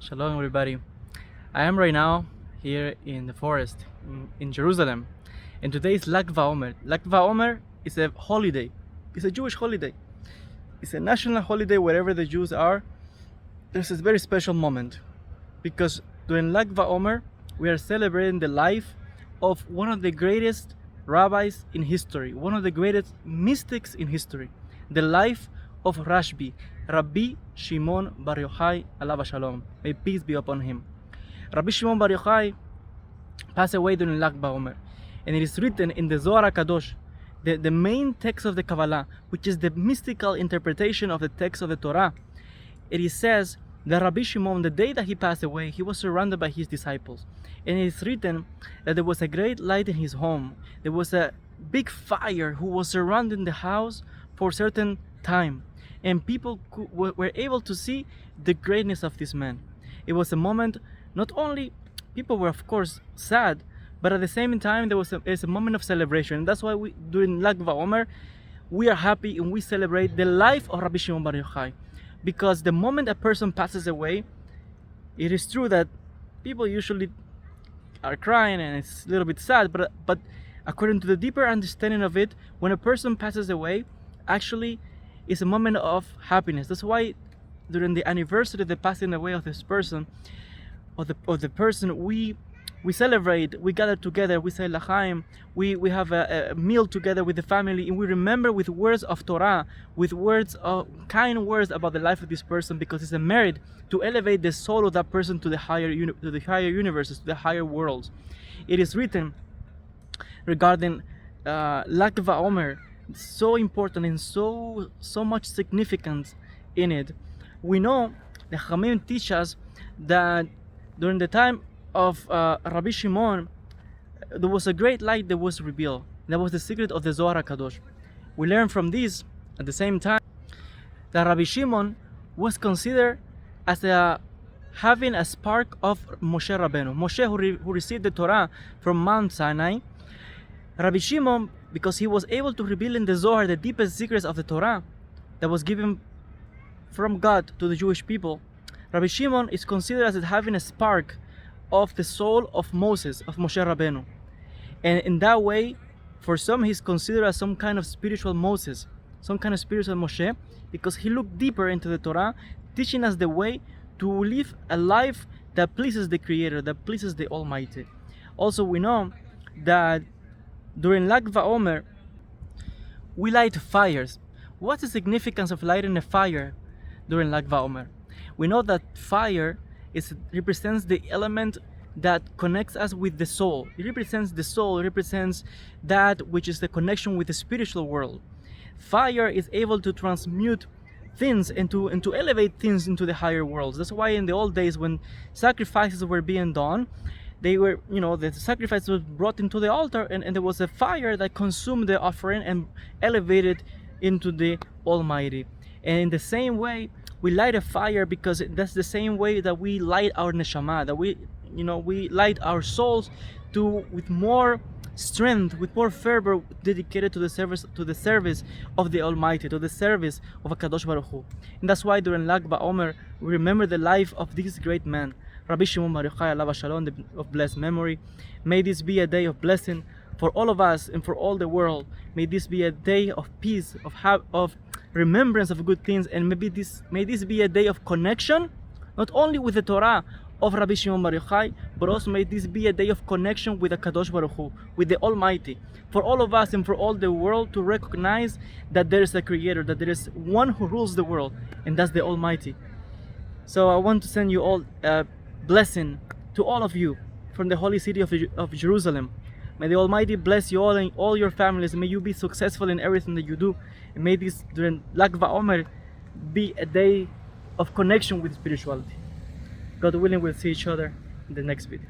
Shalom, everybody. I am right now here in the forest in Jerusalem, and today is Lag BaOmer. Lag BaOmer is a holiday. It's a Jewish holiday. It's a national holiday wherever the Jews are. There's this very special moment because during Lag BaOmer we are celebrating the life of one of the greatest rabbis in history, one of the greatest mystics in history, the life of Rashbi, Rabbi Shimon Bar Yochai, alav shalom. May peace be upon him. Rabbi Shimon Bar Yochai passed away during Lag BaOmer, and it is written in the Zohar Kadosh, the main text of the Kabbalah, which is the mystical interpretation of the text of the Torah. It says that Rabbi Shimon, the day that he passed away, he was surrounded by his disciples, and it is written that there was a great light in his home. There was a big fire who was surrounding the house for a certain time, and people were able to see the greatness of this man. It was a moment, not only people were of course sad, but at the same time there was a moment of celebration. And that's why during Lag BaOmer we are happy and we celebrate the life of Rabbi Shimon Bar Yochai, because the moment a person passes away, it is true that people usually are crying and it's a little bit sad, but according to the deeper understanding of it, when a person passes away, actually it's a moment of happiness. That's why during the anniversary of the passing away of this person, we celebrate, we gather together, we say L'chaim, we have a meal together with the family, and we remember with words of Torah, with words of kind words about the life of this person, because it's a merit to elevate the soul of that person to the higher universes, to the higher worlds. It is written regarding Lag BaOmer, so important and so much significance in it. We know the Chachamim teach us that during the time of Rabbi Shimon, there was a great light that was revealed. That was the secret of the Zohar Kadosh. We learn from this at the same time that Rabbi Shimon was considered as having a spark of Moshe Rabbeinu. Moshe who received the Torah from Mount Sinai. Rabbi Shimon, because he was able to reveal in the Zohar the deepest secrets of the Torah that was given from God to the Jewish people, Rabbi Shimon is considered as having a spark of the soul of Moses, of Moshe Rabbeinu. And in that way, for some, he's considered as some kind of spiritual Moses, some kind of spiritual Moshe, because he looked deeper into the Torah, teaching us the way to live a life that pleases the Creator, that pleases the Almighty. Also, we know that during Lag BaOmer, we light fires. What's the significance of lighting a fire during Lag BaOmer? We know that fire represents the element that connects us with the soul. It represents the soul, it represents that which is the connection with the spiritual world. Fire is able to transmute things and to elevate things into the higher worlds. That's why in the old days when sacrifices were being done, they were, the sacrifice was brought into the altar, and there was a fire that consumed the offering and elevated into the Almighty. And in the same way, we light a fire because that's the same way that we light our neshama, that we light our souls with more strength, with more fervor, dedicated to the service of the Almighty, to the service of HaKadosh Baruch Hu. And that's why during Lag BaOmer we remember the life of this great man, Rabbi Shimon Bar Yochai, alav shalom, of blessed memory. May this be a day of blessing for all of us and for all the world. May this be a day of peace, of remembrance of good things, and may this be a day of connection, not only with the Torah of Rabbi Shimon Bar Yochai, but also may this be a day of connection with the Kadosh Baruch Hu, with the Almighty, for all of us and for all the world to recognize that there is a Creator, that there is one who rules the world, and that's the Almighty. So I want to send you all a blessing to all of you from the holy city of Jerusalem. May the Almighty bless you all and all your families. May you be successful in everything that you do. And may this during Lag BaOmer be a day of connection with spirituality. God willing, we'll see each other in the next video.